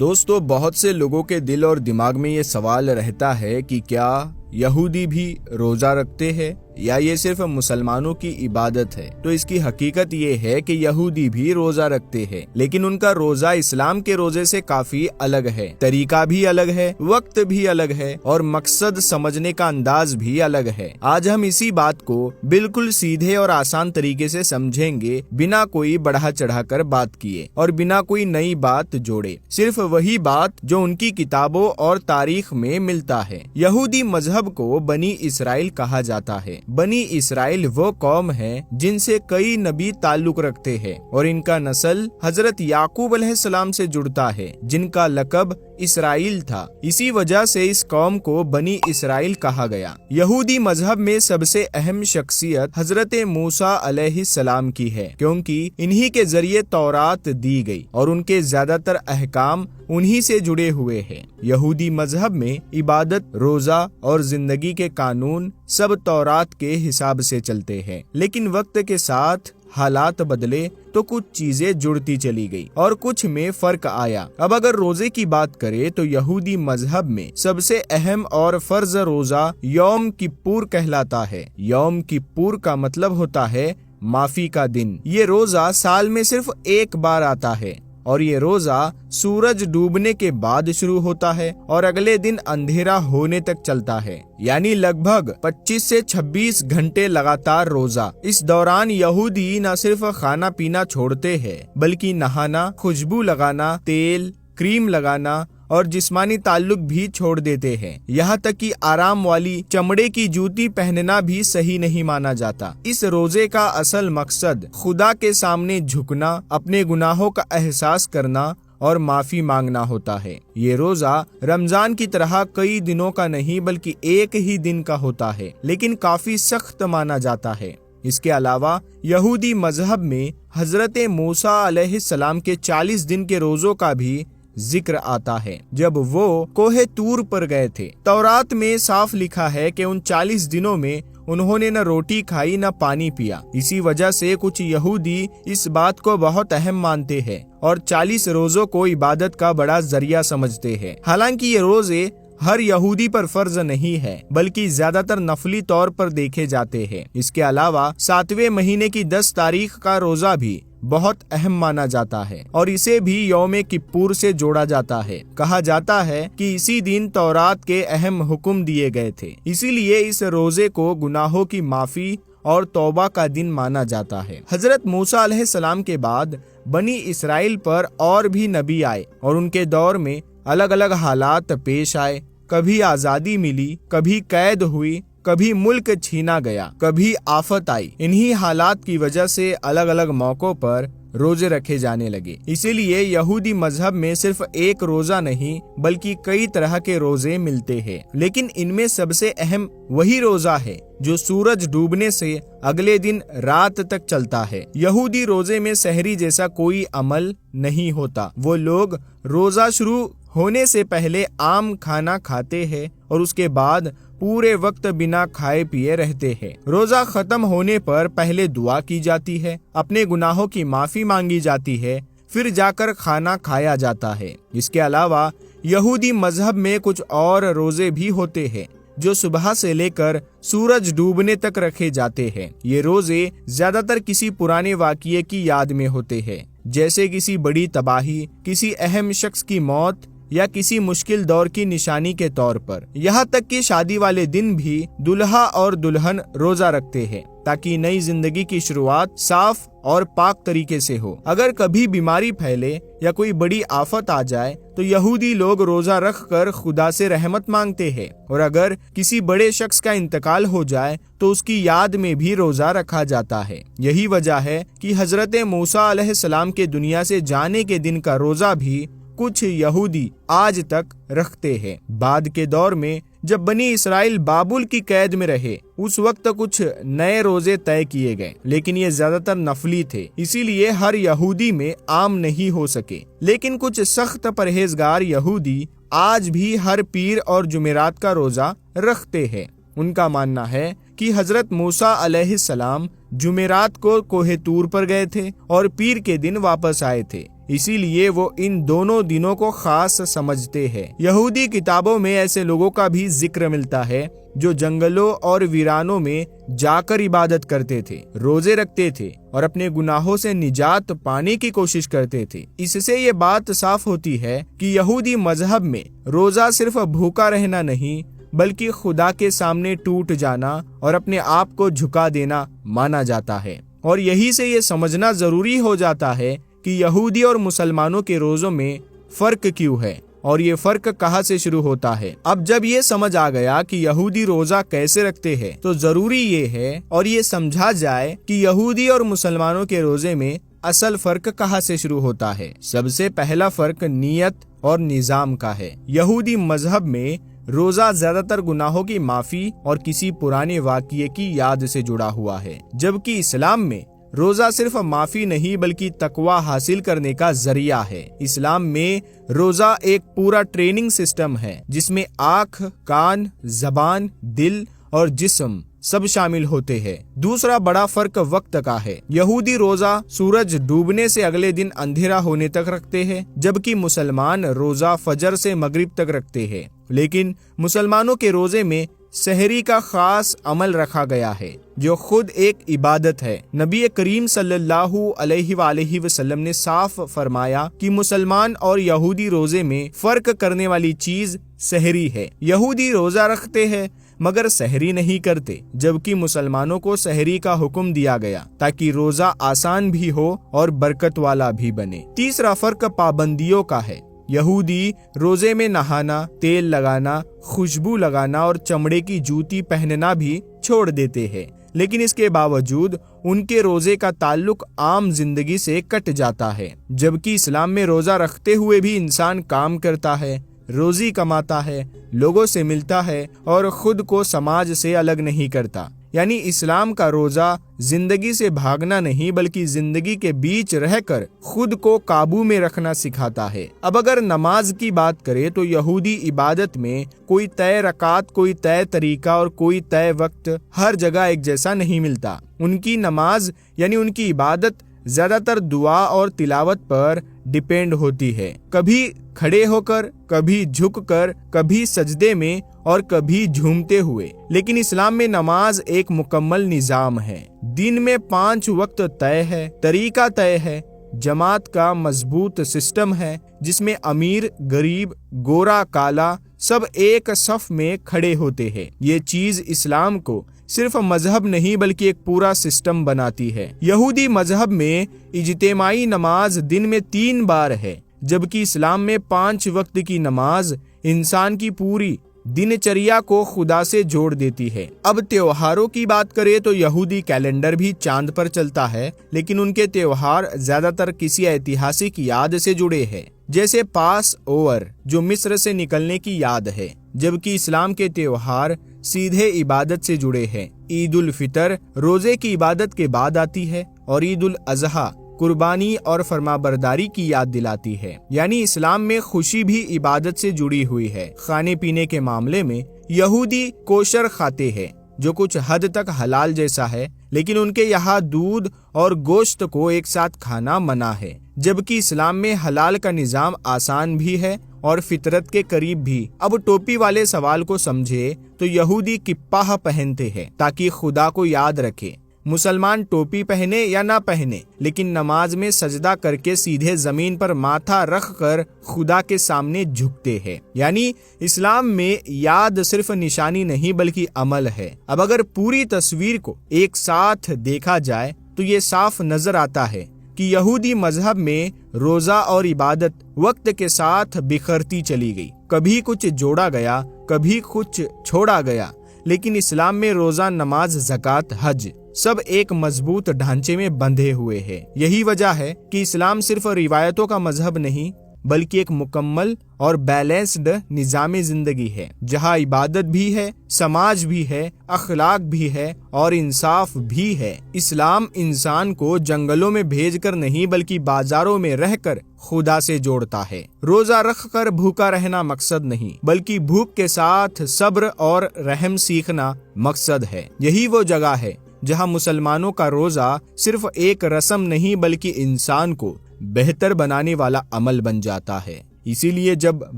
دوستو، بہت سے لوگوں کے دل اور دماغ میں یہ سوال رہتا ہے کہ کیا یہودی بھی روزہ رکھتے ہیں یا یہ صرف مسلمانوں کی عبادت ہے؟ تو اس کی حقیقت یہ ہے کہ یہودی بھی روزہ رکھتے ہیں، لیکن ان کا روزہ اسلام کے روزے سے کافی الگ ہے۔ طریقہ بھی الگ ہے، وقت بھی الگ ہے اور مقصد سمجھنے کا انداز بھی الگ ہے۔ آج ہم اسی بات کو بالکل سیدھے اور آسان طریقے سے سمجھیں گے، بنا کوئی بڑھا چڑھا کر بات کیے اور بنا کوئی نئی بات جوڑے، صرف وہی بات جو ان کی کتابوں اور تاریخ میں ملتا ہے۔ یہودی مذہب کو بنی اسرائیل کہا جاتا ہے۔ بنی اسرائیل وہ قوم ہے جن سے کئی نبی تعلق رکھتے ہیں اور ان کا نسل حضرت یعقوب علیہ السلام سے جڑتا ہے، جن کا لقب اسرائیل تھا۔ اسی وجہ سے اس قوم کو بنی اسرائیل کہا گیا۔ یہودی مذہب میں سب سے اہم شخصیت حضرت موسیٰ علیہ السلام کی ہے، کیونکہ انہی کے ذریعے تورات دی گئی اور ان کے زیادہ تر احکام انہی سے جڑے ہوئے ہیں۔ یہودی مذہب میں عبادت، روزہ اور زندگی کے قانون سب تورات کے حساب سے چلتے ہیں، لیکن وقت کے ساتھ حالات بدلے تو کچھ چیزیں جڑتی چلی گئی اور کچھ میں فرق آیا۔ اب اگر روزے کی بات کریں تو یہودی مذہب میں سب سے اہم اور فرض روزہ یوم کپور کہلاتا ہے۔ یوم کپور کا مطلب ہوتا ہے معافی کا دن۔ یہ روزہ سال میں صرف ایک بار آتا ہے اور یہ روزہ سورج ڈوبنے کے بعد شروع ہوتا ہے اور اگلے دن اندھیرا ہونے تک چلتا ہے، یعنی لگ بھگ 25 سے 26 گھنٹے لگاتار روزہ۔ اس دوران یہودی نہ صرف کھانا پینا چھوڑتے ہیں بلکہ نہانا، خوشبو لگانا، تیل، کریم لگانا اور جسمانی تعلق بھی چھوڑ دیتے ہیں۔ یہاں تک کہ آرام والی چمڑے کی جوتی پہننا بھی صحیح نہیں مانا جاتا۔ اس روزے کا اصل مقصد خدا کے سامنے جھکنا، اپنے گناہوں کا احساس کرنا اور معافی مانگنا ہوتا ہے۔ یہ روزہ رمضان کی طرح کئی دنوں کا نہیں بلکہ ایک ہی دن کا ہوتا ہے، لیکن کافی سخت مانا جاتا ہے۔ اس کے علاوہ یہودی مذہب میں حضرت موسیٰ علیہ السلام کے 40 دن کے روزوں کا بھی ذکر آتا ہے، جب وہ کوہ طور پر گئے تھے۔ تورات میں صاف لکھا ہے کہ ان 40 دنوں میں انہوں نے نہ روٹی کھائی نہ پانی پیا۔ اسی وجہ سے کچھ یہودی اس بات کو بہت اہم مانتے ہیں اور 40 روزوں کو عبادت کا بڑا ذریعہ سمجھتے ہیں۔ حالانکہ یہ روزے ہر یہودی پر فرض نہیں ہے بلکہ زیادہ تر نفلی طور پر دیکھے جاتے ہیں۔ اس کے علاوہ 7ویں مہینے کی 10 تاریخ کا روزہ بھی بہت اہم مانا جاتا ہے اور اسے بھی یوم کپور سے جوڑا جاتا ہے۔ کہا جاتا ہے کہ اسی دن تورات کے اہم حکم دیے گئے تھے، اسی لیے اس روزے کو گناہوں کی معافی اور توبہ کا دن مانا جاتا ہے۔ حضرت موسیٰ علیہ السلام کے بعد بنی اسرائیل پر اور بھی نبی آئے اور ان کے دور میں الگ الگ حالات پیش آئے۔ کبھی آزادی ملی، کبھی قید ہوئی، کبھی ملک چھینا گیا، کبھی آفت آئی۔ انہی حالات کی وجہ سے الگ الگ موقعوں پر روزے رکھے جانے لگے۔ اسی لیے یہودی مذہب میں صرف ایک روزہ نہیں بلکہ کئی طرح کے روزے ملتے ہیں، لیکن ان میں سب سے اہم وہی روزہ ہے جو سورج ڈوبنے سے اگلے دن رات تک چلتا ہے۔ یہودی روزے میں سحری جیسا کوئی عمل نہیں ہوتا۔ وہ لوگ روزہ شروع ہونے سے پہلے عام کھانا کھاتے ہیں اور اس کے بعد پورے وقت بنا کھائے پیے رہتے ہیں۔ روزہ ختم ہونے پر پہلے دعا کی جاتی ہے، اپنے گناہوں کی معافی مانگی جاتی ہے، پھر جا کر کھانا کھایا جاتا ہے۔ اس کے علاوہ یہودی مذہب میں کچھ اور روزے بھی ہوتے ہیں جو صبح سے لے کر سورج ڈوبنے تک رکھے جاتے ہیں۔ یہ روزے زیادہ تر کسی پرانے واقعے کی یاد میں ہوتے ہیں، جیسے کسی بڑی تباہی، کسی اہم شخص کی موت یا کسی مشکل دور کی نشانی کے طور پر۔ یہاں تک کہ شادی والے دن بھی دلہا اور دلہن روزہ رکھتے ہیں تاکہ نئی زندگی کی شروعات صاف اور پاک طریقے سے ہو۔ اگر کبھی بیماری پھیلے یا کوئی بڑی آفت آ جائے تو یہودی لوگ روزہ رکھ کر خدا سے رحمت مانگتے ہیں، اور اگر کسی بڑے شخص کا انتقال ہو جائے تو اس کی یاد میں بھی روزہ رکھا جاتا ہے۔ یہی وجہ ہے کہ حضرت موسیٰ علیہ السلام کے دنیا سے جانے کے دن کا روزہ بھی کچھ یہودی آج تک رکھتے ہیں۔ بعد کے دور میں جب بنی اسرائیل بابل کی قید میں رہے، اس وقت کچھ نئے روزے طے کیے گئے، لیکن یہ زیادہ تر نفلی تھے، اسی لیے ہر یہودی میں عام نہیں ہو سکے۔ لیکن کچھ سخت پرہیزگار یہودی آج بھی ہر پیر اور جمعرات کا روزہ رکھتے ہیں۔ ان کا ماننا ہے کہ حضرت موسیٰ علیہ السلام جمعرات کو کوہ طور پر گئے تھے اور پیر کے دن واپس آئے تھے۔ اسی لیے وہ ان دونوں دنوں کو خاص سمجھتے ہیں۔ یہودی کتابوں میں ایسے لوگوں کا بھی ذکر ملتا ہے جو جنگلوں اور ویرانوں میں جا کر عبادت کرتے تھے، روزے رکھتے تھے اور اپنے گناہوں سے نجات پانے کی کوشش کرتے تھے۔ اس سے یہ بات صاف ہوتی ہے کہ یہودی مذہب میں روزہ صرف بھوکا رہنا نہیں بلکہ خدا کے سامنے ٹوٹ جانا اور اپنے آپ کو جھکا دینا مانا جاتا ہے۔ اور یہی سے یہ سمجھنا ضروری ہو جاتا ہے کہ یہودی اور مسلمانوں کے روزوں میں فرق کیوں ہے اور یہ فرق کہاں سے شروع ہوتا ہے۔ اب جب یہ سمجھ آ گیا کہ یہودی روزہ کیسے رکھتے ہیں تو ضروری یہ ہے اور یہ سمجھا جائے کہ یہودی اور مسلمانوں کے روزے میں اصل فرق کہاں سے شروع ہوتا ہے۔ سب سے پہلا فرق نیت اور نظام کا ہے۔ یہودی مذہب میں روزہ زیادہ تر گناہوں کی معافی اور کسی پرانے واقعے کی یاد سے جڑا ہوا ہے، جبکہ اسلام میں روزہ صرف معافی نہیں بلکہ تقوی حاصل کرنے کا ذریعہ ہے۔ اسلام میں روزہ ایک پورا ٹریننگ سسٹم ہے جس میں آنکھ، کان، زبان، دل اور جسم سب شامل ہوتے ہیں۔ دوسرا بڑا فرق وقت کا ہے۔ یہودی روزہ سورج ڈوبنے سے اگلے دن اندھیرا ہونے تک رکھتے ہیں، جبکہ مسلمان روزہ فجر سے مغرب تک رکھتے ہیں۔ لیکن مسلمانوں کے روزے میں سحری کا خاص عمل رکھا گیا ہے جو خود ایک عبادت ہے۔ نبی کریم صلی اللہ علیہ وآلہ وسلم نے صاف فرمایا کہ مسلمان اور یہودی روزے میں فرق کرنے والی چیز سحری ہے۔ یہودی روزہ رکھتے ہیں مگر سحری نہیں کرتے، جبکہ مسلمانوں کو سحری کا حکم دیا گیا تاکہ روزہ آسان بھی ہو اور برکت والا بھی بنے۔ تیسرا فرق پابندیوں کا ہے۔ یہودی روزے میں نہانا، تیل لگانا، خوشبو لگانا اور چمڑے کی جوتی پہننا بھی چھوڑ دیتے ہیں، لیکن اس کے باوجود ان کے روزے کا تعلق عام زندگی سے کٹ جاتا ہے، جبکہ اسلام میں روزہ رکھتے ہوئے بھی انسان کام کرتا ہے، روزی کماتا ہے، لوگوں سے ملتا ہے اور خود کو سماج سے الگ نہیں کرتا۔ یعنی اسلام کا روزہ زندگی سے بھاگنا نہیں بلکہ زندگی کے بیچ رہ کر خود کو قابو میں رکھنا سکھاتا ہے۔ اب اگر نماز کی بات کریں تو یہودی عبادت میں کوئی طے رکعت، کوئی طے طریقہ اور کوئی طے وقت ہر جگہ ایک جیسا نہیں ملتا۔ ان کی نماز یعنی ان کی عبادت زیادہ تر دعا اور تلاوت پر ڈیپینڈ ہوتی ہے، کبھی کھڑے ہو کر، کبھی جھک کر، کبھی سجدے میں اور کبھی جھومتے ہوئے۔ لیکن اسلام میں نماز ایک مکمل نظام ہے۔ دن میں 5 وقت طے ہے، طریقہ طے ہے، جماعت کا مضبوط سسٹم ہے جس میں امیر، غریب، گورا، کالا سب ایک صف میں کھڑے ہوتے ہیں۔ یہ چیز اسلام کو صرف مذہب نہیں بلکہ ایک پورا سسٹم بناتی ہے۔ یہودی مذہب میں اجتماعی نماز دن میں 3 بار ہے، جبکہ اسلام میں 5 وقت کی نماز انسان کی پوری دن چریا کو خدا سے جوڑ دیتی ہے۔ اب تیوہاروں کی بات کریں تو یہودی کیلنڈر بھی چاند پر چلتا ہے، لیکن ان کے تیوہار زیادہ تر کسی ایتہاسک یاد سے جڑے ہیں، جیسے پاس اوور جو مصر سے نکلنے کی یاد ہے، جبکہ اسلام کے تیوہار سیدھے عبادت سے جڑے ہیں۔ عید الفطر روزے کی عبادت کے بعد آتی ہے اور عید الاضحیٰ قربانی اور فرمانبرداری کی یاد دلاتی ہے۔ یعنی اسلام میں خوشی بھی عبادت سے جڑی ہوئی ہے۔ کھانے پینے کے معاملے میں یہودی کوشر کھاتے ہیں جو کچھ حد تک حلال جیسا ہے، لیکن ان کے یہاں دودھ اور گوشت کو ایک ساتھ کھانا منع ہے، جبکہ اسلام میں حلال کا نظام آسان بھی ہے اور فطرت کے قریب بھی۔ اب ٹوپی والے سوال کو سمجھے تو یہودی کپاہ پہنتے ہیں تاکہ خدا کو یاد رکھے۔ مسلمان ٹوپی پہنے یا نہ پہنے لیکن نماز میں سجدہ کر کے سیدھے زمین پر ماتھا رکھ کر خدا کے سامنے جھکتے ہیں۔ یعنی اسلام میں یاد صرف نشانی نہیں بلکہ عمل ہے۔ اب اگر پوری تصویر کو ایک ساتھ دیکھا جائے تو یہ صاف نظر آتا ہے کہ یہودی مذہب میں روزہ اور عبادت وقت کے ساتھ بکھرتی چلی گئی، کبھی کچھ جوڑا گیا، کبھی کچھ چھوڑا گیا، لیکن اسلام میں روزہ، نماز، زکوٰۃ، حج سب ایک مضبوط ڈھانچے میں بندھے ہوئے ہیں۔ یہی وجہ ہے کہ اسلام صرف روایتوں کا مذہب نہیں بلکہ ایک مکمل اور بیلنسڈ نظام زندگی ہے، جہاں عبادت بھی ہے، سماج بھی ہے، اخلاق بھی ہے اور انصاف بھی ہے۔ اسلام انسان کو جنگلوں میں بھیج کر نہیں بلکہ بازاروں میں رہ کر خدا سے جوڑتا ہے۔ روزہ رکھ کر بھوکا رہنا مقصد نہیں بلکہ بھوک کے ساتھ صبر اور رحم سیکھنا مقصد ہے۔ یہی وہ جگہ ہے جہاں مسلمانوں کا روزہ صرف ایک رسم نہیں بلکہ انسان کو بہتر بنانے والا عمل بن جاتا ہے۔ اسی لیے جب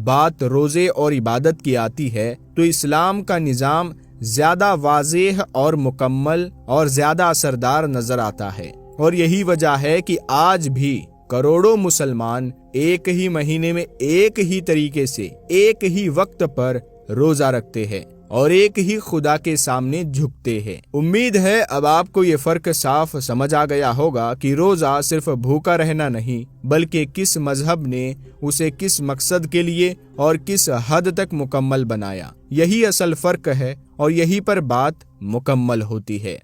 بات روزے اور عبادت کی آتی ہے تو اسلام کا نظام زیادہ واضح اور مکمل اور زیادہ اثردار نظر آتا ہے، اور یہی وجہ ہے کہ آج بھی کروڑوں مسلمان ایک ہی مہینے میں ایک ہی طریقے سے ایک ہی وقت پر روزہ رکھتے ہیں اور ایک ہی خدا کے سامنے جھکتے ہیں۔ امید ہے اب آپ کو یہ فرق صاف سمجھ آ گیا ہوگا کہ روزہ صرف بھوکا رہنا نہیں، بلکہ کس مذہب نے اسے کس مقصد کے لیے اور کس حد تک مکمل بنایا۔ یہی اصل فرق ہے اور یہی پر بات مکمل ہوتی ہے۔